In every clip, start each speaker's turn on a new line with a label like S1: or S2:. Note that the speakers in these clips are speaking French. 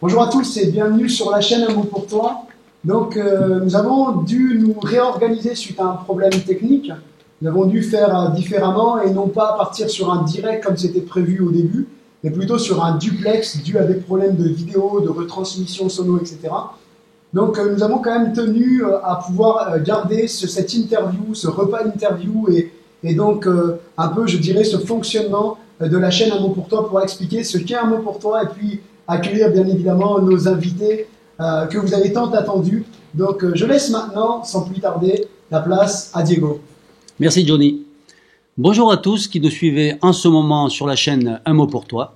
S1: Bonjour à tous et bienvenue sur la chaîne Un mot pour toi. Donc nous avons dû nous réorganiser suite à un problème technique. Nous avons dû faire différemment et non pas partir sur un direct comme c'était prévu au début, mais plutôt sur un duplex dû à des problèmes de vidéo, de retransmission sono, etc. Donc nous avons quand même tenu à pouvoir garder cette interview, ce repas interview et donc un peu, je dirais, ce fonctionnement de la chaîne Un mot pour toi pour expliquer ce qu'est Un mot pour toi et puis accueillir bien évidemment nos invités que vous avez tant attendus. Donc je laisse maintenant, sans plus tarder, la place à Diego.
S2: Merci Johnny. Bonjour à tous qui nous suivez en ce moment sur la chaîne Un mot pour toi.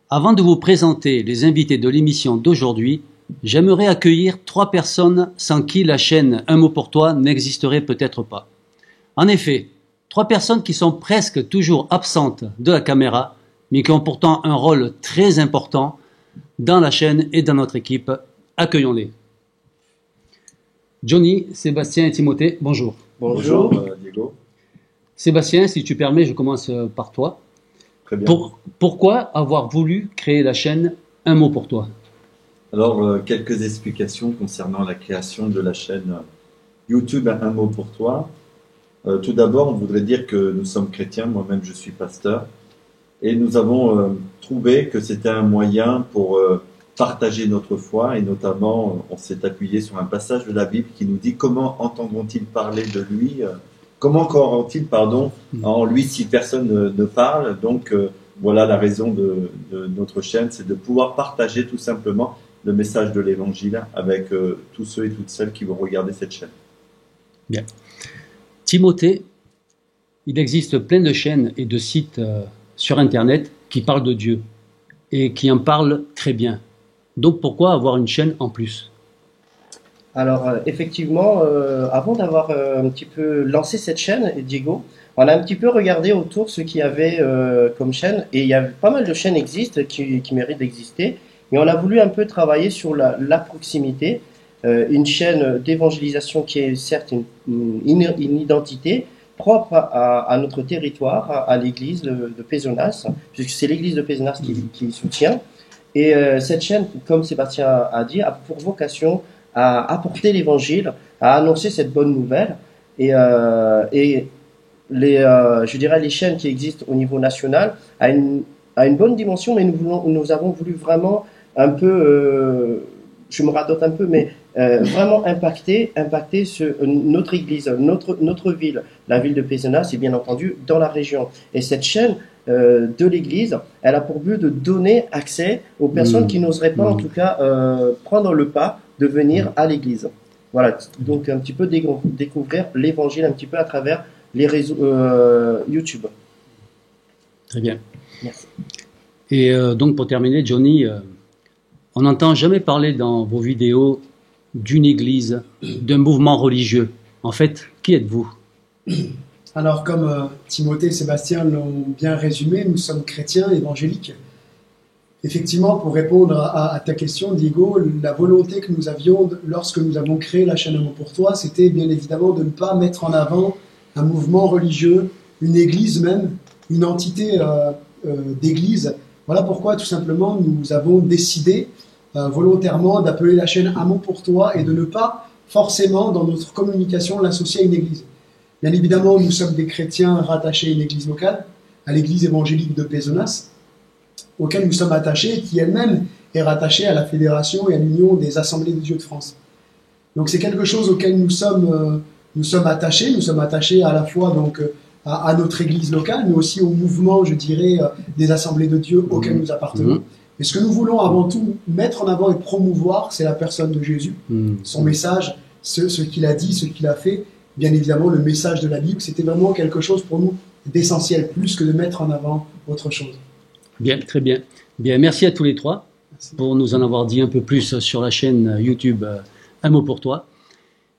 S2: Avant de vous présenter les invités de l'émission d'aujourd'hui, j'aimerais accueillir 3 personnes sans qui la chaîne Un mot pour toi n'existerait peut-être pas. En effet, 3 personnes qui sont presque toujours absentes de la caméra, mais qui ont pourtant un rôle très important dans la chaîne et dans notre équipe. Accueillons-les. Johnny, Sébastien et Timothée, bonjour.
S3: Bonjour Diego.
S2: Sébastien, si tu permets, je commence par toi.
S3: Très bien.
S2: Pourquoi avoir voulu créer la chaîne Un mot pour toi?
S3: Alors, quelques explications concernant la création de la chaîne YouTube Un mot pour toi. Tout d'abord, on voudrait dire que nous sommes chrétiens, moi-même je suis pasteur, et nous avons trouvé que c'était un moyen pour partager notre foi, et notamment on s'est appuyé sur un passage de la Bible qui nous dit comment entendront-ils parler de lui, comment croiront-ils, en lui si personne ne parle. Donc voilà la raison de notre chaîne, c'est de pouvoir partager tout simplement le message de l'évangile avec tous ceux et toutes celles qui vont regarder cette chaîne.
S2: Bien. Timothée, il existe plein de chaînes et de sites sur Internet qui parlent de Dieu et qui en parlent très bien. Donc pourquoi avoir une chaîne en plus?
S4: Alors effectivement, avant d'avoir un petit peu lancé cette chaîne, Diego, on a un petit peu regardé autour ce qu'il y avait comme chaîne, et il y a pas mal de chaînes existent qui méritent d'exister, mais on a voulu un peu travailler sur la proximité, une chaîne d'évangélisation qui est certes une identité propre à notre territoire, à l'église de Pézenas, puisque c'est l'église de Pézenas qui soutient. Et cette chaîne, comme Sébastien a dit, a pour vocation à apporter l'évangile, à annoncer cette bonne nouvelle. Et je dirais les chaînes qui existent au niveau national a une bonne dimension, mais nous avons voulu vraiment un peu, je me radote un peu, mais vraiment impacter notre église, notre ville, la ville de Pézenas, et bien entendu dans la région. Et cette chaîne de l'église, elle a pour but de donner accès aux personnes qui n'oseraient pas, en tout cas, prendre le pas de venir à l'église. Voilà, donc un petit peu découvrir l'évangile un petit peu à travers les réseaux YouTube.
S2: Très bien.
S4: Merci.
S2: Et donc pour terminer, Johnny, on n'entend jamais parler dans vos vidéos d'une église, d'un mouvement religieux. En fait, qui êtes-vous?
S1: Alors comme Timothée et Sébastien l'ont bien résumé, nous sommes chrétiens évangéliques. Effectivement, pour répondre à ta question, Diego, la volonté que nous avions lorsque nous avons créé la chaîne Un mot pour toi, c'était bien évidemment de ne pas mettre en avant un mouvement religieux, une église même, une entité d'église. Voilà pourquoi tout simplement nous avons décidé volontairement d'appeler la chaîne Un mot pour toi et de ne pas forcément dans notre communication l'associer à une église. Bien évidemment, nous sommes des chrétiens rattachés à une église locale, à l'église évangélique de Pézenas, auquel nous sommes attachés, qui elle-même est rattachée à la Fédération et à l'Union des Assemblées de Dieu de France. Donc c'est quelque chose auquel nous sommes attachés à la fois donc à notre église locale, mais aussi au mouvement, je dirais, des Assemblées de Dieu auxquelles nous appartenons. Et ce que nous voulons avant tout mettre en avant et promouvoir, c'est la personne de Jésus, son message, ce qu'il a dit, ce qu'il a fait. Bien évidemment, le message de la Bible, c'était vraiment quelque chose pour nous d'essentiel, plus que de mettre en avant autre chose.
S2: Bien, très bien. Bien, merci à tous les 3 pour nous en avoir dit un peu plus sur la chaîne YouTube Un mot pour toi.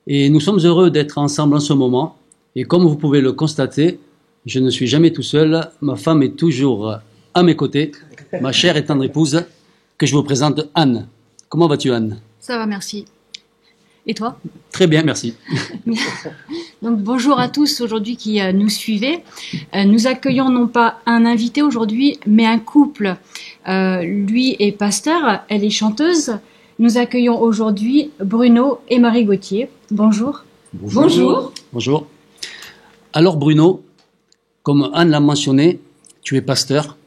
S2: Et nous sommes heureux d'être ensemble en ce moment. Et comme vous pouvez le constater, je ne suis jamais tout seul. Ma femme est toujours à mes côtés, ma chère et tendre épouse, que je vous présente Anne. Comment vas-tu, Anne?
S5: Ça va, merci. Et toi?
S2: Très bien, merci.
S5: Donc bonjour à tous aujourd'hui qui nous suivez. Nous accueillons non pas un invité aujourd'hui, mais un couple. Lui est pasteur, elle est chanteuse. Nous accueillons aujourd'hui Bruno et Marie Gauthier. Bonjour.
S2: Bonjour. Bonjour. Alors Bruno, comme Anne l'a mentionné, tu es pasteur.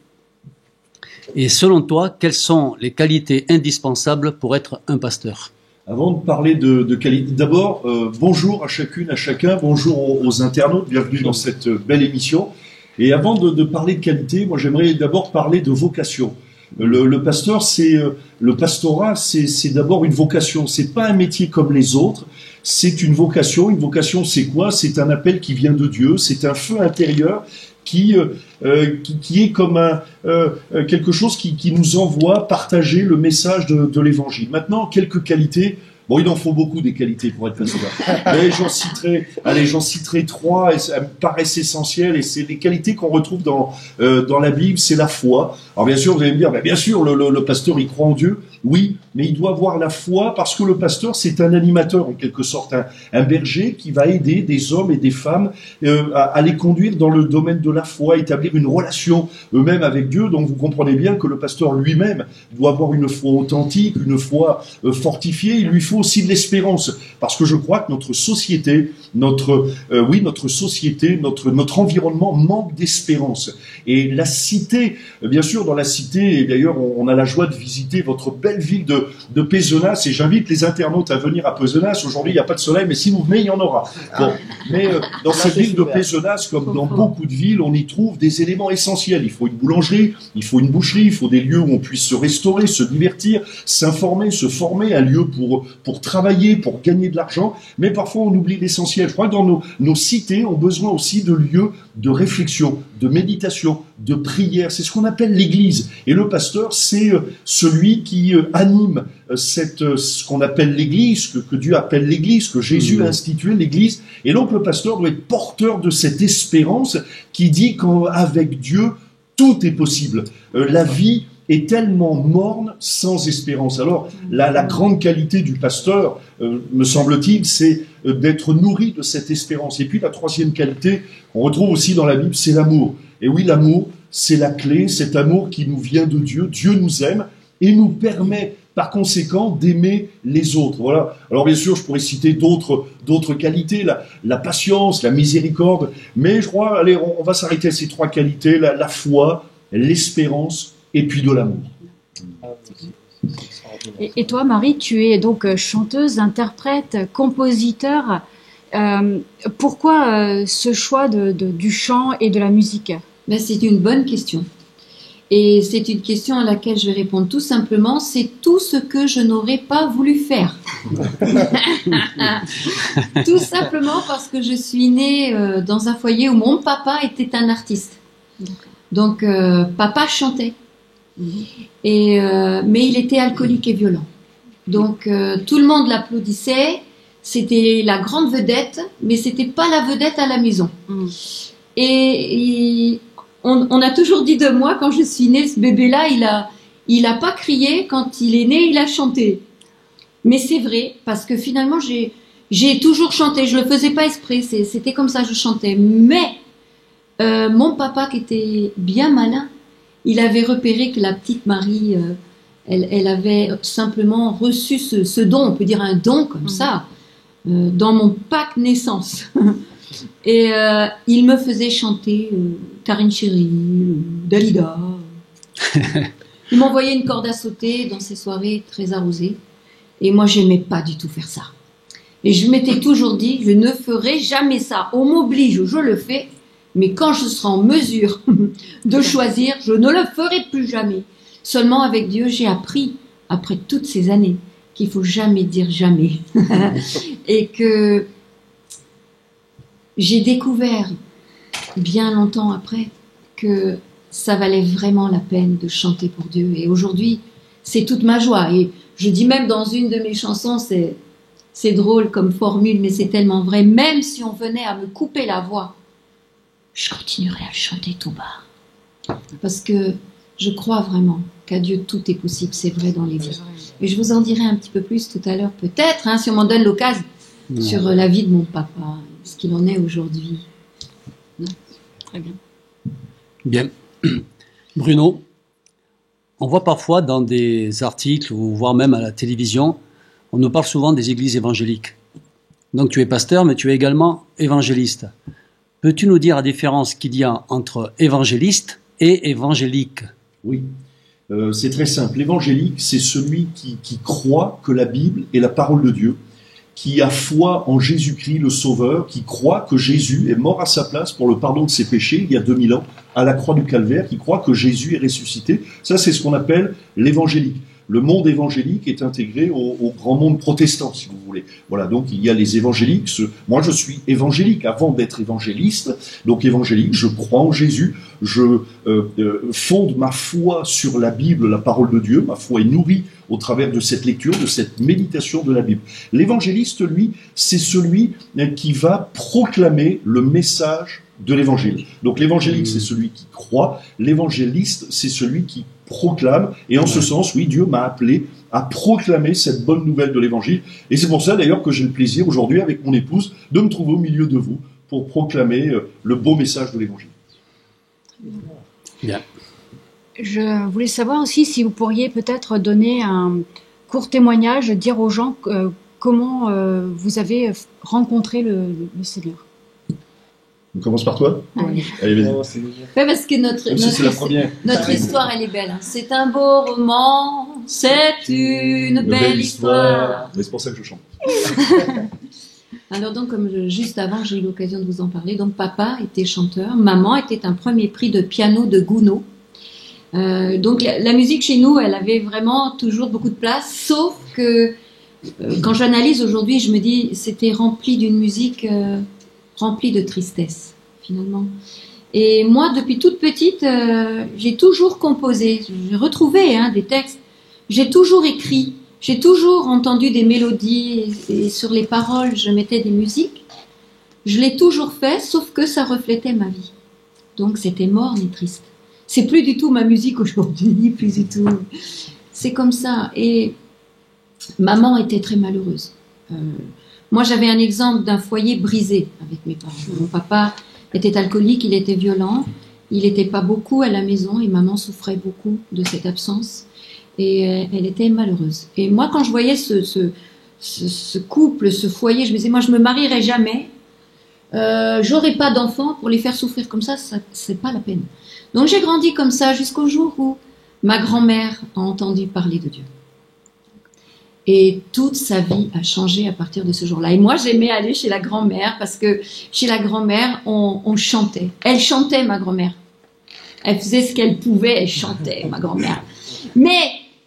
S2: Et selon toi, quelles sont les qualités indispensables pour être un pasteur?
S6: Avant de parler de qualité, d'abord, bonjour à chacune, à chacun, bonjour aux internautes, bienvenue dans cette belle émission. Et avant de parler de qualité, moi j'aimerais d'abord parler de vocation. Le pasteur, le pastorat, c'est d'abord une vocation. C'est pas un métier comme les autres. C'est une vocation. Une vocation, c'est quoi? C'est un appel qui vient de Dieu. C'est un feu intérieur qui est comme quelque chose qui nous envoie partager le message de l'Évangile. Maintenant, quelques qualités. Bon, il en faut beaucoup des qualités pour être pasteur. Mais j'en citerai trois, et ça me paraissent essentielles, et c'est les qualités qu'on retrouve dans la Bible, c'est la foi. Alors bien sûr, vous allez me dire, bien sûr, le pasteur, il croit en Dieu. Oui, mais il doit avoir la foi parce que le pasteur, c'est un animateur, en quelque sorte, un berger qui va aider des hommes et des femmes à les conduire dans le domaine de la foi, établir une relation eux-mêmes avec Dieu. Donc vous comprenez bien que le pasteur lui-même doit avoir une foi authentique, une foi fortifiée. Il lui faut aussi de l'espérance, parce que je crois que notre société, notre environnement manque d'espérance. Et la cité, bien sûr, dans la cité, et d'ailleurs on a la joie de visiter votre belle ville de Pézenas, et j'invite les internautes à venir à Pézenas. Aujourd'hui, il n'y a pas de soleil, mais si vous venez, il y en aura. Bon, mais dans cette ville de Pézenas, comme dans beaucoup de villes, on y trouve des éléments essentiels. Il faut une boulangerie, il faut une boucherie, il faut des lieux où on puisse se restaurer, se divertir, s'informer, se former, un lieu pour travailler, pour gagner de l'argent. Mais parfois, on oublie l'essentiel. Je crois que dans nos cités, on a besoin aussi de lieux de réflexion, de méditation, de prière. C'est ce qu'on appelle l'Église. Et le pasteur, c'est celui qui anime ce qu'on appelle l'Église, que Dieu appelle l'Église, que Jésus a institué l'Église. Et donc le pasteur doit être porteur de cette espérance qui dit qu'avec Dieu, tout est possible. La vie est tellement morne sans espérance. Alors, la grande qualité du pasteur, me semble-t-il, c'est d'être nourri de cette espérance. Et puis la troisième qualité, on retrouve aussi dans la Bible, c'est l'amour. Et oui, l'amour, c'est la clé, cet amour qui nous vient de Dieu. Dieu nous aime et nous permet par conséquent d'aimer les autres. Voilà. Alors bien sûr, je pourrais citer d'autres qualités, la patience, la miséricorde, mais je crois, allez, on va s'arrêter à ces trois qualités, la foi, l'espérance et puis de l'amour.
S5: Et toi, Marie, tu es donc chanteuse, interprète, compositeur. Pourquoi ce choix du chant et de la musique?
S7: Ben, c'est une bonne question. Et c'est une question à laquelle je vais répondre tout simplement. C'est tout ce que je n'aurais pas voulu faire. Tout simplement parce que je suis née dans un foyer où mon papa était un artiste. Donc, papa chantait. Mais il était alcoolique et violent. Donc, tout le monde l'applaudissait. C'était la grande vedette, mais c'était pas la vedette à la maison. Et on a toujours dit de moi, quand je suis née, ce bébé-là, il a pas crié. Quand il est né, il a chanté. Mais c'est vrai, parce que finalement, j'ai toujours chanté. Je le faisais pas exprès. C'était comme ça, je chantais. Mais mon papa, qui était bien malin, il avait repéré que la petite Marie, elle avait simplement reçu ce don, on peut dire un don comme ça, dans mon pack naissance. Et il me faisait chanter Karine Chéry, Dalida. Il m'envoyait une corde à sauter dans ces soirées très arrosées. Et moi, j'aimais pas du tout faire ça. Et je m'étais toujours dit, je ne ferai jamais ça. On m'oblige, je le fais. Mais quand je serai en mesure de choisir, je ne le ferai plus jamais. Seulement avec Dieu, j'ai appris, après toutes ces années, qu'il faut jamais dire jamais. Et que j'ai découvert, bien longtemps après, que ça valait vraiment la peine de chanter pour Dieu. Et aujourd'hui, c'est toute ma joie. Et je dis même dans une de mes chansons, c'est drôle comme formule, mais c'est tellement vrai. Même si on venait à me couper la voix, je continuerai à le chanter tout bas. Parce que je crois vraiment qu'à Dieu tout est possible, c'est vrai dans les vies. Et je vous en dirai un petit peu plus tout à l'heure, peut-être, si on m'en donne l'occasion, sur la vie de mon papa, ce qu'il en est aujourd'hui. Non, très bien.
S2: Bien. Bruno, on voit parfois dans des articles, ou voire même à la télévision, on nous parle souvent des églises évangéliques. Donc tu es pasteur, mais tu es également évangéliste. Peux-tu nous dire la différence qu'il y a entre évangéliste et évangélique?
S6: Oui, c'est très simple. L'évangélique, c'est celui qui croit que la Bible est la parole de Dieu, qui a foi en Jésus-Christ le Sauveur, qui croit que Jésus est mort à sa place pour le pardon de ses péchés il y a 2000 ans à la croix du Calvaire, qui croit que Jésus est ressuscité. Ça, c'est ce qu'on appelle l'évangélique. Le monde évangélique est intégré au grand monde protestant, si vous voulez. Voilà, donc il y a les évangéliques. Moi, je suis évangélique avant d'être évangéliste. Donc évangélique, je crois en Jésus, je fonde ma foi sur la Bible, la parole de Dieu. Ma foi est nourrie au travers de cette lecture, de cette méditation de la Bible. L'évangéliste, lui, c'est celui qui va proclamer le message de l'évangile. Donc l'évangélique, c'est celui qui croit. L'évangéliste, c'est celui qui proclame. Et en ce sens, oui, Dieu m'a appelé à proclamer cette bonne nouvelle de l'évangile. Et c'est pour ça, d'ailleurs, que j'ai le plaisir aujourd'hui, avec mon épouse, de me trouver au milieu de vous pour proclamer le beau message de l'évangile.
S2: Bien.
S5: Je voulais savoir aussi si vous pourriez peut-être donner un court témoignage, dire aux gens comment vous avez rencontré le Seigneur.
S6: On commence par toi ?
S7: Allez.
S6: Allez, vas-y.
S7: Ouais, parce que notre histoire, elle est belle. Hein. C'est un beau roman, c'est une belle histoire.
S6: Mais c'est pour ça que je chante.
S7: Alors donc, comme juste avant, j'ai eu l'occasion de vous en parler. Donc, papa était chanteur, maman était un premier prix de piano de Gounod. Donc, la musique chez nous, elle avait vraiment toujours beaucoup de place, sauf que quand j'analyse aujourd'hui, je me dis, c'était rempli d'une musique remplie de tristesse, finalement. Et moi, depuis toute petite, j'ai toujours composé. J'ai retrouvé des textes. J'ai toujours écrit. J'ai toujours entendu des mélodies et sur les paroles, je mettais des musiques. Je l'ai toujours fait, sauf que ça reflétait ma vie. Donc, c'était morne et triste. C'est plus du tout ma musique aujourd'hui, plus du tout. C'est comme ça. Et maman était très malheureuse. Moi, j'avais un exemple d'un foyer brisé avec mes parents. Mon papa était alcoolique, il était violent, il n'était pas beaucoup à la maison et maman souffrait beaucoup de cette absence. Et elle était malheureuse. Et moi, quand je voyais ce couple, ce foyer, je me disais, moi, je me marierai jamais. J'aurai pas d'enfants pour les faire souffrir comme ça c'est pas la peine. Donc, j'ai grandi comme ça jusqu'au jour où ma grand-mère a entendu parler de Dieu. Et toute sa vie a changé à partir de ce jour-là. Et moi, j'aimais aller chez la grand-mère parce que chez la grand-mère, on chantait. Elle chantait, ma grand-mère. Elle faisait ce qu'elle pouvait, elle chantait, ma grand-mère. Mais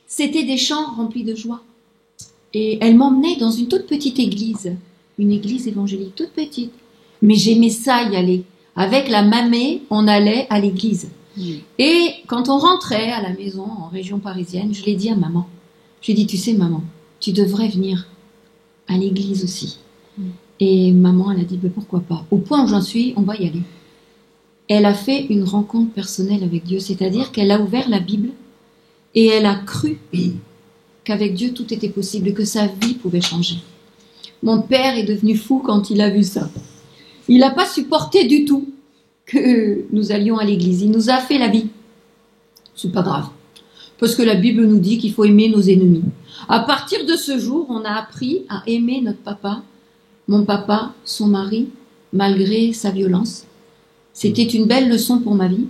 S7: c'était des chants remplis de joie. Et elle m'emmenait dans une toute petite église, une église évangélique toute petite. Mais j'aimais ça y aller. Avec la mamée, on allait à l'église. Et quand on rentrait à la maison, en région parisienne, je l'ai dit à maman. Je lui ai dit, tu sais, maman, tu devrais venir à l'église aussi. Et maman, elle a dit, ben, pourquoi pas. Au point où j'en suis, on va y aller. Elle a fait une rencontre personnelle avec Dieu, c'est-à-dire qu'elle a ouvert la Bible et elle a cru qu'avec Dieu, tout était possible et que sa vie pouvait changer. Mon père est devenu fou quand il a vu ça. Il n'a pas supporté du tout que nous allions à l'église. Il nous a fait la vie. C'est pas grave. Parce que la Bible nous dit qu'il faut aimer nos ennemis. À partir de ce jour, on a appris à aimer notre papa, mon papa, son mari, malgré sa violence. C'était une belle leçon pour ma vie.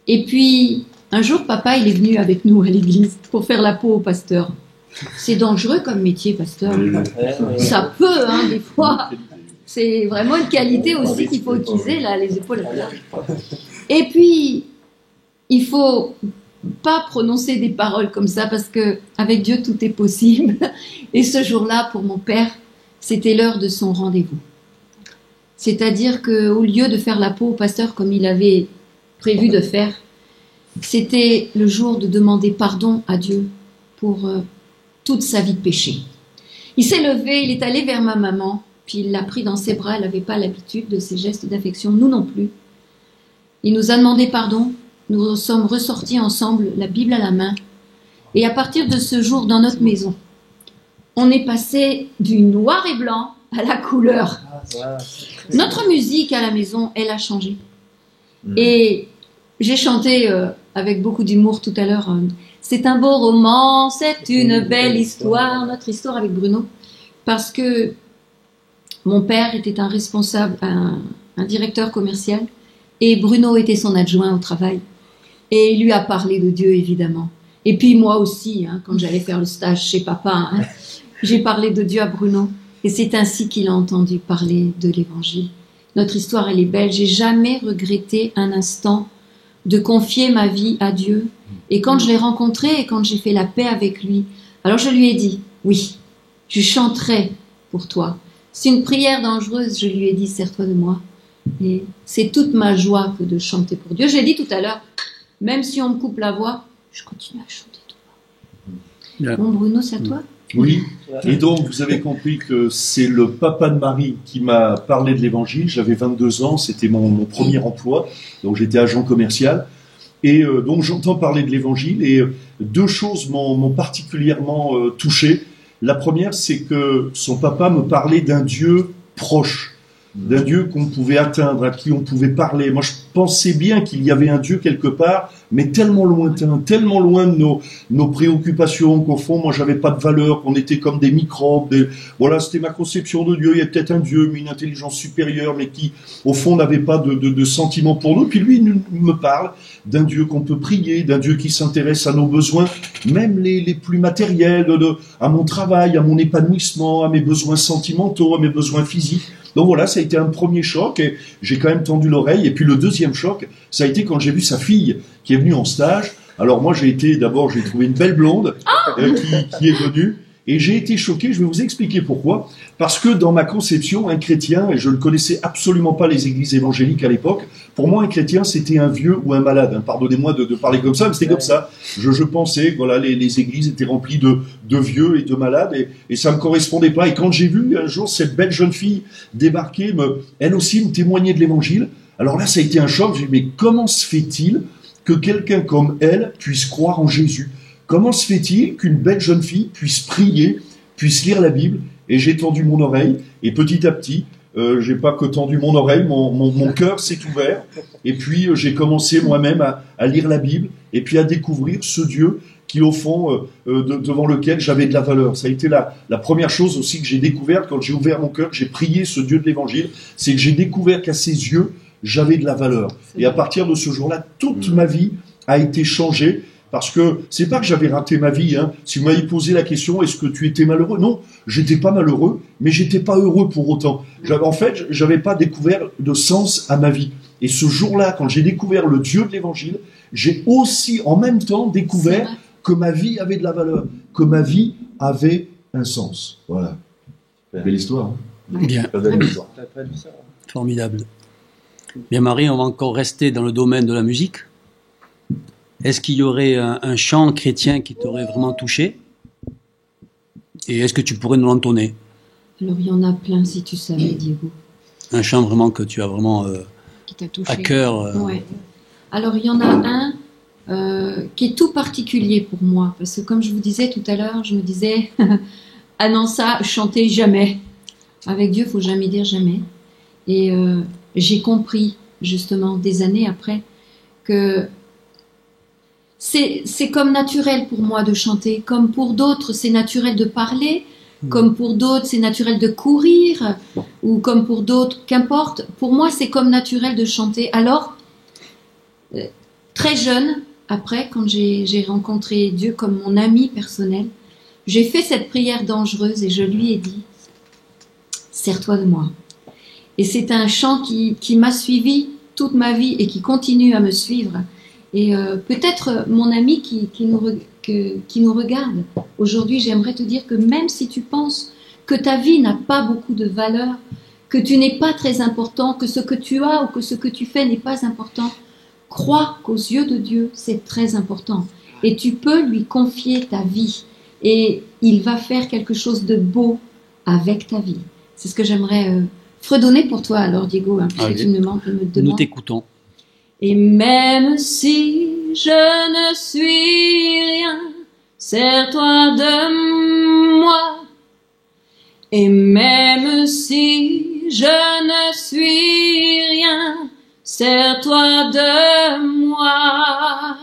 S7: Et puis, un jour, papa, il est venu avec nous à l'église pour faire la peau au pasteur. C'est dangereux comme métier, pasteur. Ça peut, des fois. C'est vraiment une qualité aussi qu'il faut utiliser, là, les épaules. Et puis, il faut pas prononcer des paroles comme ça parce que avec Dieu tout est possible. Et ce jour-là, pour mon père, c'était l'heure de son rendez-vous. C'est-à-dire qu'au lieu de faire la peau au pasteur comme il avait prévu de faire, c'était le jour de demander pardon à Dieu pour toute sa vie de péché. Il s'est levé, il est allé vers ma maman, puis il l'a pris dans ses bras. Elle n'avait pas l'habitude de ces gestes d'affection, nous non plus. Il nous a demandé pardon. Nous sommes ressortis ensemble, la Bible à la main. Et à partir de ce jour, dans notre maison, on est passé du noir et blanc à la couleur. Notre musique à la maison, elle a changé.
S3: Mm.
S7: Et j'ai chanté avec beaucoup d'humour tout à l'heure. C'est un beau roman, c'est une belle histoire, notre histoire avec Bruno. Parce que mon père était un responsable, un directeur commercial, et Bruno était son adjoint au travail. Et il lui a parlé de Dieu, évidemment. Et puis moi aussi, hein, quand j'allais faire le stage chez papa, hein, j'ai parlé de Dieu à Bruno. Et c'est ainsi qu'il a entendu parler de l'Évangile. Notre histoire, elle est belle. J'ai jamais regretté un instant de confier ma vie à Dieu. Et quand je l'ai rencontré et quand j'ai fait la paix avec lui, alors je lui ai dit, oui, je chanterai pour toi. C'est une prière dangereuse, je lui ai dit, sers-toi de moi. Et c'est toute ma joie que de chanter pour Dieu. J'ai dit tout à l'heure, même si on me coupe la voix, je continue à chanter tout bas. Bon, Bruno, c'est à toi?
S6: Oui, et donc vous avez compris que c'est le papa de Marie qui m'a parlé de l'évangile. J'avais 22 ans, c'était mon premier emploi, donc j'étais agent commercial. Et donc j'entends parler de l'évangile et deux choses m'ont particulièrement touché. La première, c'est que son papa me parlait d'un Dieu proche, d'un Dieu qu'on pouvait atteindre, à qui on pouvait parler. Moi, je pensais bien qu'il y avait un Dieu quelque part, mais tellement lointain, tellement loin de nos préoccupations, qu'au fond, moi, j'avais pas de valeur, qu'on était comme des microbes. Voilà, c'était ma conception de Dieu. Il y a peut-être un Dieu, mais une intelligence supérieure, mais qui, au fond, n'avait pas de sentiments pour nous. Puis lui, il me parle d'un Dieu qu'on peut prier, d'un Dieu qui s'intéresse à nos besoins, même les plus matériels, à mon travail, à mon épanouissement, à mes besoins sentimentaux, à mes besoins physiques. Donc voilà, ça a été un premier choc et j'ai quand même tendu l'oreille. Et puis le deuxième choc, ça a été quand j'ai vu sa fille qui est venue en stage. Alors moi, j'ai trouvé une belle blonde qui est venue. Et j'ai été choqué, je vais vous expliquer pourquoi. Parce que dans ma conception, un chrétien, et je ne connaissais absolument pas les églises évangéliques à l'époque, pour moi un chrétien c'était un vieux ou un malade. Pardonnez-moi de parler comme ça, mais c'était comme ça. Je pensais que voilà, les églises étaient remplies de vieux et de malades, et ça me correspondait pas. Et quand j'ai vu un jour cette belle jeune fille débarquer, elle aussi me témoigner de l'évangile, alors là ça a été un choc. J'ai dit, mais comment se fait-il que quelqu'un comme elle puisse croire en Jésus ? Comment se fait-il qu'une belle jeune fille puisse prier, puisse lire la Bible? Et j'ai tendu mon oreille, et petit à petit, j'ai pas que tendu mon oreille, mon cœur s'est ouvert, et puis j'ai commencé moi-même à lire la Bible, et puis à découvrir ce Dieu qui, au fond, devant lequel j'avais de la valeur. Ça a été la première chose aussi que j'ai découverte quand j'ai ouvert mon cœur, que j'ai prié ce Dieu de l'Évangile, c'est que j'ai découvert qu'à ses yeux, j'avais de la valeur. Et à partir de ce jour-là, toute ma vie a été changée. Parce que c'est pas que j'avais raté ma vie. Hein. Si vous m'avez posé la question, est-ce que tu étais malheureux? Non, j'étais pas malheureux, mais j'étais pas heureux pour autant. En fait, j'avais pas découvert de sens à ma vie. Et ce jour-là, quand j'ai découvert le Dieu de l'Évangile, j'ai aussi en même temps découvert que ma vie avait de la valeur, que ma vie avait un sens. Voilà. Belle histoire. Hein.
S2: Bien. Formidable. Bien, Marie, on va encore rester dans le domaine de la musique. Est-ce qu'il y aurait un chant chrétien qui t'aurait vraiment touché? Et est-ce que tu pourrais nous l'entonner?
S7: Alors, il y en a plein, si tu savais, Diego.
S2: Un chant vraiment que tu as vraiment
S7: qui t'a touché.
S2: À cœur.
S7: Ouais. Alors, il y en a un qui est tout particulier pour moi. Parce que, comme je vous disais tout à l'heure, je me disais, ah non, ça, chanter jamais. Avec Dieu, il faut jamais dire jamais. Et j'ai compris, justement, des années après, que c'est comme naturel pour moi de chanter, comme pour d'autres c'est naturel de parler, comme pour d'autres c'est naturel de courir, ou comme pour d'autres, qu'importe. Pour moi c'est comme naturel de chanter. Alors, très jeune, après, quand j'ai rencontré Dieu comme mon ami personnel, j'ai fait cette prière dangereuse et je lui ai dit, sers-toi de moi. Et c'est un chant qui m'a suivi toute ma vie et qui continue à me suivre. Et peut-être mon ami qui nous regarde aujourd'hui, j'aimerais te dire que même si tu penses que ta vie n'a pas beaucoup de valeur, que tu n'es pas très important, que ce que tu as ou que ce que tu fais n'est pas important, crois qu'aux yeux de Dieu, c'est très important. Et tu peux lui confier ta vie. Et il va faire quelque chose de beau avec ta vie. C'est ce que j'aimerais fredonner pour toi alors, Diego, hein, puisque tu me demandes.
S2: Nous t'écoutons.
S7: Et même si je ne suis rien, sers-toi de moi. Et même si je ne suis Sers-toi de moi.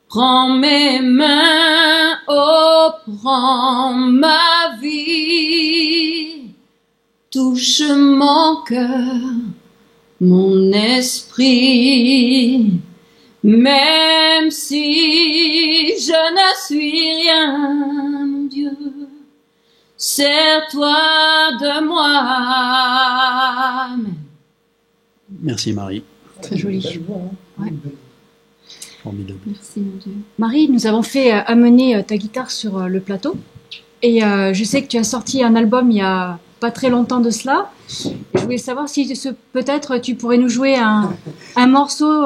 S7: Prends mes mains, oh, prends ma vie. Touche mon cœur, mon esprit. Même si je ne suis rien, mon Dieu, sers-toi de moi. Amen.
S2: Merci Marie.
S5: Très joli. Ouais.
S2: Formidable.
S7: Merci, mon Dieu.
S5: Marie, nous avons fait amener ta guitare sur le plateau. Et je sais que tu as sorti un album il y a pas très longtemps de cela. Et je voulais savoir si peut-être tu pourrais nous jouer un morceau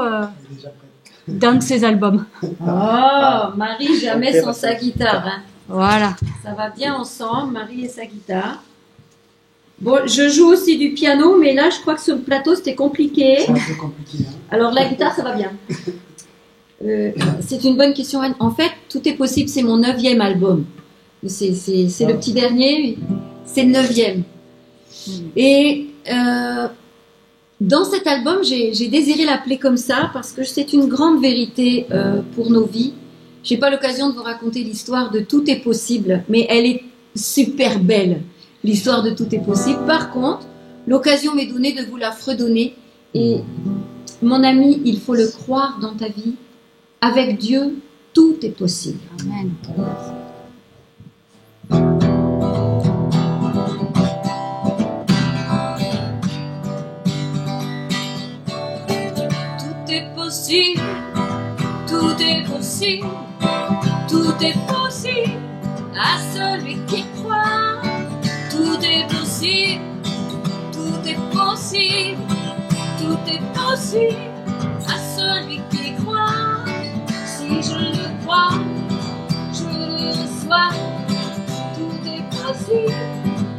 S5: d'un de ces albums.
S7: Oh, Marie jamais sans sa guitare. Hein.
S5: Voilà.
S7: Ça va bien ensemble, Marie et sa guitare. Bon, je joue aussi du piano, mais là, je crois que sur le plateau, c'était compliqué.
S1: C'est un peu compliqué. Hein.
S7: Alors, la guitare, ça va bien. C'est une bonne question. En fait, Tout est possible, c'est mon 9e album. C'est le petit dernier, c'est le 9e. Et dans cet album, j'ai désiré l'appeler comme ça parce que c'est une grande vérité pour nos vies. Je n'ai pas l'occasion de vous raconter l'histoire de Tout est possible, mais elle est super belle, l'histoire de Tout est possible. Par contre, l'occasion m'est donnée de vous la fredonner. Et mon ami, il faut le croire dans ta vie. Avec Dieu, tout est possible.
S5: Amen.
S7: Tout est possible, tout est possible, tout est possible à celui qui croit. Tout est possible, tout est possible, tout est possible à celui qui croit. Si je le crois, je le reçois. Tout est possible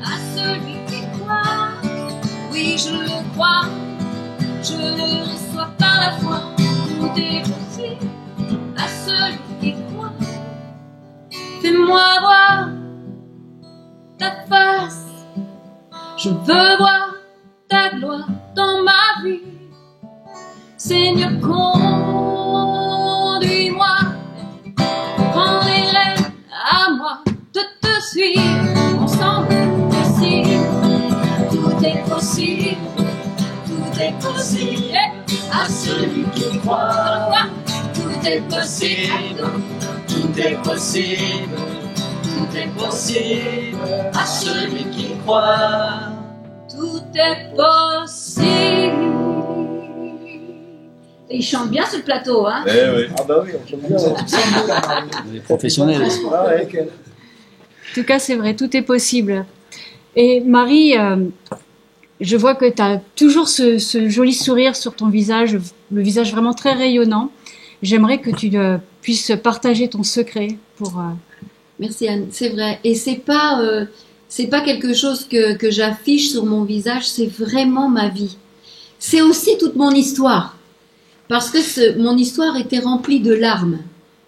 S7: à celui qui croit. Oui, je le crois, je le reçois par la foi. Tout est possible à celui qui croit. Fais-moi voir ta face. Je veux voir ta gloire dans ma vie. Seigneur, conduis-moi. Prends les rênes à moi de te suivre. Ensemble, possible. Tout est possible. Tout est possible à celui qui croit. Tout est possible. Tout est possible. Tout est possible à celui qui croit. Tout est possible. Et il chante bien sur le plateau, hein?
S3: Eh oui.
S4: Ah bah oui, on chante bien.
S2: Les professionnels.
S4: Ah ouais.
S5: En tout cas, c'est vrai, tout est possible. Et Marie, je vois que tu as toujours ce joli sourire sur ton visage, le visage vraiment très rayonnant. J'aimerais que tu puisses partager ton secret pour...
S7: Merci Anne, c'est vrai. Et c'est pas quelque chose que j'affiche sur mon visage, c'est vraiment ma vie. C'est aussi toute mon histoire. Parce que mon histoire était remplie de larmes.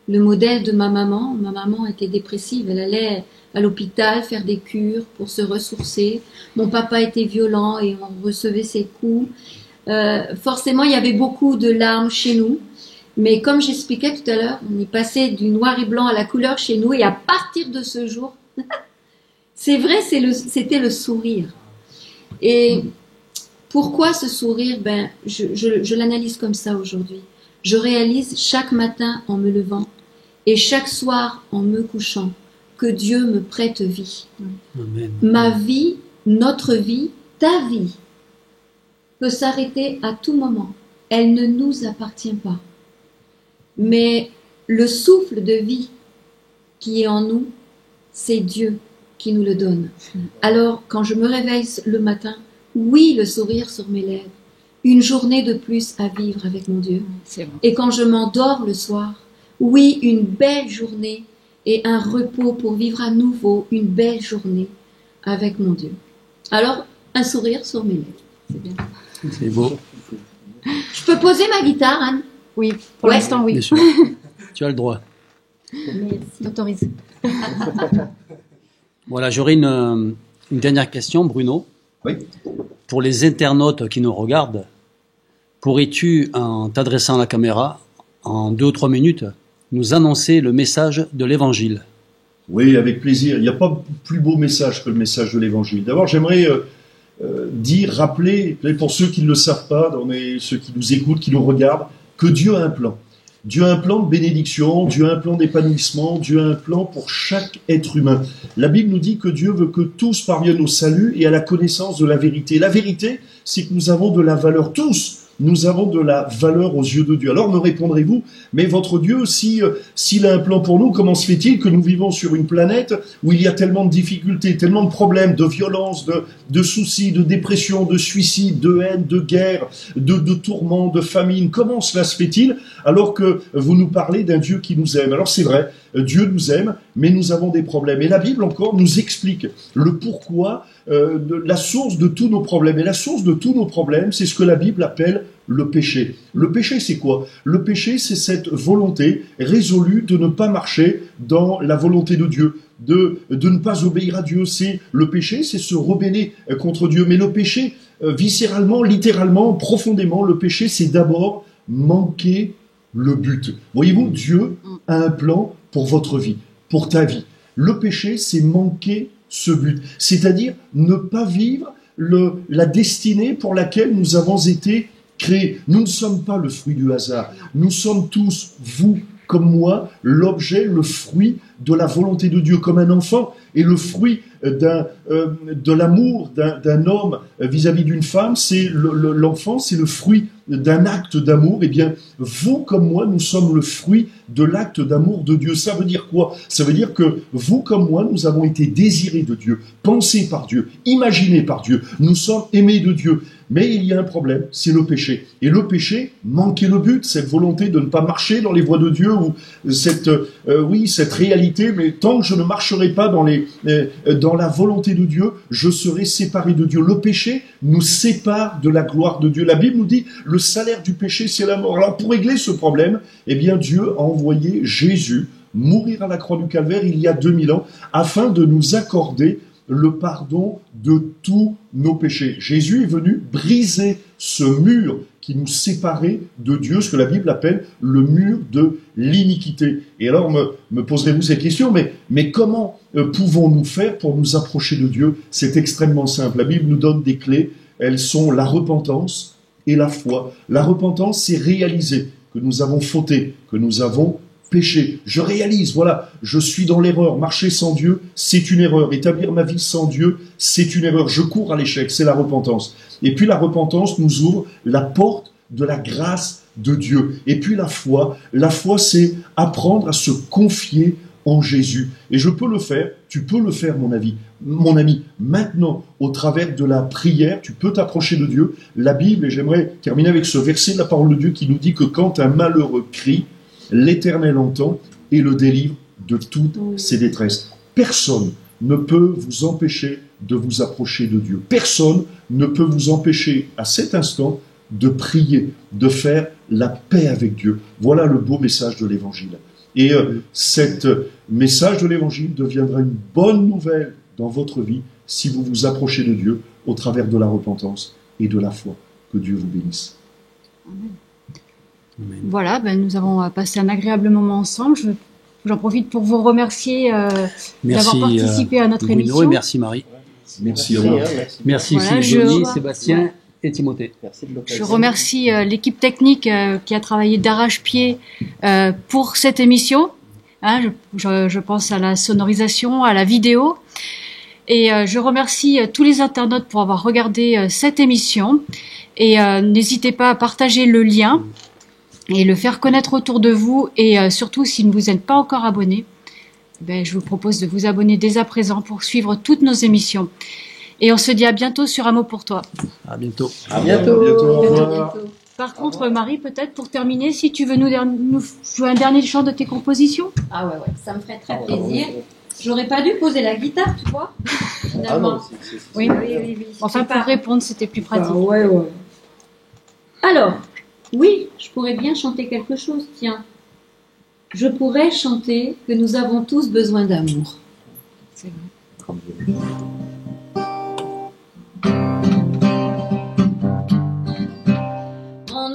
S7: Le modèle de ma maman était dépressive, elle allait à l'hôpital faire des cures pour se ressourcer. Mon papa était violent et on recevait ses coups. Forcément, il y avait beaucoup de larmes chez nous. Mais comme j'expliquais tout à l'heure, on est passé du noir et blanc à la couleur chez nous. Et à partir de ce jour, c'est vrai, c'était le sourire. Et pourquoi ce sourire? Je l'analyse comme ça aujourd'hui. Je réalise chaque matin en me levant et chaque soir en me couchant que Dieu me prête vie.
S2: Amen.
S7: Ma vie, notre vie, ta vie peut s'arrêter à tout moment. Elle ne nous appartient pas. Mais le souffle de vie qui est en nous, c'est Dieu qui nous le donne. Alors, quand je me réveille le matin, oui, le sourire sur mes lèvres, une journée de plus à vivre avec mon Dieu.
S5: C'est bon.
S7: Et quand je m'endors le soir, oui, une belle journée et un repos pour vivre à nouveau une belle journée avec mon Dieu. Alors, un sourire sur mes lèvres. C'est bien.
S2: C'est beau.
S7: Je peux poser ma guitare, Anne?
S5: Oui, pour
S7: Ouais.
S5: l'instant, oui.
S2: Bien sûr. Tu as le droit.
S7: Merci.
S5: J'autorise.
S2: Voilà, j'aurais une dernière question, Bruno.
S3: Oui.
S2: Pour les internautes qui nous regardent, pourrais-tu, en t'adressant à la caméra, en 2 ou 3 minutes, nous annoncer le message de l'Évangile?
S6: Oui, avec plaisir. Il n'y a pas plus beau message que le message de l'Évangile. D'abord, j'aimerais rappeler, pour ceux qui ne le savent pas, ceux qui nous écoutent, qui nous regardent, que Dieu a un plan. Dieu a un plan de bénédiction, Dieu a un plan d'épanouissement, Dieu a un plan pour chaque être humain. La Bible nous dit que Dieu veut que tous parviennent au salut et à la connaissance de la vérité. La vérité, c'est que nous avons de la valeur, tous. Nous avons de la valeur aux yeux de Dieu. Alors me répondrez-vous, mais votre Dieu, s'il a un plan pour nous, comment se fait-il que nous vivons sur une planète où il y a tellement de difficultés, tellement de problèmes, de violences, de soucis, de dépression, de suicide, de haine, de guerre, de tourments, de famine? Comment cela se fait-il alors que vous nous parlez d'un Dieu qui nous aime? Alors c'est vrai, Dieu nous aime, mais nous avons des problèmes. Et la Bible encore nous explique le pourquoi, la source de tous nos problèmes. Et la source de tous nos problèmes, c'est ce que la Bible appelle le péché. Le péché, c'est quoi? Le péché, c'est cette volonté résolue de ne pas marcher dans la volonté de Dieu, de ne pas obéir à Dieu. Le péché, c'est se rebeller contre Dieu. Mais le péché, viscéralement, littéralement, profondément, le péché, c'est d'abord manquer le but. Voyez-vous, Dieu a un plan pour votre vie, pour ta vie. Le péché, c'est manquer ce but, c'est-à-dire ne pas vivre la destinée pour laquelle nous avons été créés. Nous ne sommes pas le fruit du hasard. Nous sommes tous, vous comme moi, l'objet, le fruit de la volonté de Dieu, comme un enfant est le fruit de l'amour d'un homme vis-à-vis d'une femme. C'est l'enfant, c'est le fruit d'un acte d'amour. Eh bien, vous comme moi, nous sommes le fruit de l'acte d'amour de Dieu. Ça veut dire quoi? Ça veut dire que vous comme moi, nous avons été désirés de Dieu, pensés par Dieu, imaginés par Dieu. Nous sommes aimés de Dieu. Mais il y a un problème, c'est le péché. Et le péché, manquer le but, cette volonté de ne pas marcher dans les voies de Dieu, ou cette réalité, mais tant que je ne marcherai pas dans la volonté de Dieu, je serai séparé de Dieu. Le péché nous sépare de la gloire de Dieu. La Bible nous dit, le salaire du péché, c'est la mort. Alors pour régler ce problème, eh bien Dieu a envoyé Jésus mourir à la croix du Calvaire il y a 2000 ans, afin de nous accorder le pardon de tous nos péchés. Jésus est venu briser ce mur qui nous séparait de Dieu, ce que la Bible appelle le mur de l'iniquité. Et alors me poserez-vous cette question, mais comment pouvons-nous faire pour nous approcher de Dieu? C'est extrêmement simple. La Bible nous donne des clés. Elles sont la repentance et la foi. La repentance, c'est réaliser que nous avons fauté, que nous avons péché. Je réalise, voilà, je suis dans l'erreur. Marcher sans Dieu, c'est une erreur. Établir ma vie sans Dieu, c'est une erreur. Je cours à l'échec, c'est la repentance. Et puis la repentance nous ouvre la porte de la grâce de Dieu. Et puis la foi, c'est apprendre à se confier en Jésus. Et je peux le faire, tu peux le faire, mon ami. Maintenant, au travers de la prière, tu peux t'approcher de Dieu. La Bible, et j'aimerais terminer avec ce verset de la parole de Dieu qui nous dit que quand un malheureux crie, l'Éternel entend et le délivre de toutes ses détresses. Personne ne peut vous empêcher de vous approcher de Dieu. Personne ne peut vous empêcher à cet instant de prier, de faire la paix avec Dieu. Voilà le beau message de l'Évangile. Et cet message de l'Évangile deviendra une bonne nouvelle dans votre vie si vous vous approchez de Dieu au travers de la repentance et de la foi. Que Dieu vous bénisse.
S5: Amen. Voilà, nous avons passé un agréable moment ensemble. J'en profite pour vous remercier d'avoir participé à notre
S2: Bruno,
S5: émission.
S2: Et merci Marie.
S6: Merci à vous.
S2: Merci
S5: Voilà,
S2: Philippe, Sébastien et Timothée.
S4: Merci de
S5: Je remercie l'équipe technique qui a travaillé d'arrache-pied pour cette émission. Je pense à la sonorisation, à la vidéo. Et je remercie tous les internautes pour avoir regardé cette émission. Et n'hésitez pas à partager le lien et le faire connaître autour de vous. Et surtout, si vous n'êtes pas encore abonné, je vous propose de vous abonner dès à présent pour suivre toutes nos émissions. Et on se dit à bientôt sur Un mot pour toi.
S2: À bientôt.
S4: À bientôt.
S6: Au revoir.
S5: Par contre, Marie, peut-être pour terminer, si tu veux nous jouer un dernier chant de tes compositions.
S7: Ah ouais, ça me ferait très plaisir. J'aurais pas dû poser la guitare, tu vois, finalement.
S5: Oui. Enfin, pour répondre, c'était plus pratique.
S7: Ouais. Alors, oui, je pourrais bien chanter quelque chose, tiens. Je pourrais chanter que nous avons tous besoin d'amour.
S5: C'est vrai.
S7: On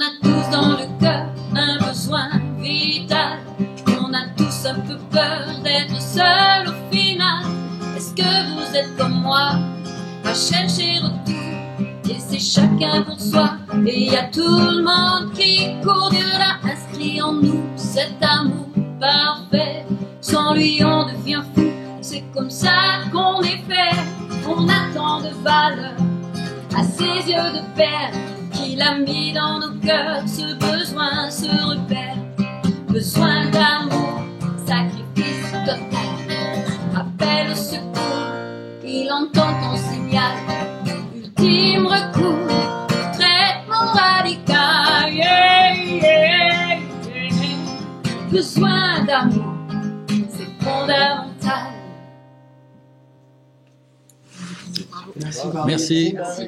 S7: peur d'être seul au final. Est-ce que vous êtes comme moi, à chercher retour? Et c'est chacun pour soi, et y a tout le monde qui court. Dieu l'a inscrit en nous, cet amour parfait. Sans lui on devient fou, c'est comme ça qu'on est fait. On a tant de valeur à ses yeux de père, qu'il a mis dans nos cœurs ce besoin, ce repère. Besoin d'amour, sacrifice total. Appel au secours, il entend ton signal. Ultime recours, traitement radical. Yeah, yeah, yeah. Besoin d'amour, c'est fondamental.
S1: Merci, Marie.
S2: Merci.
S4: Merci.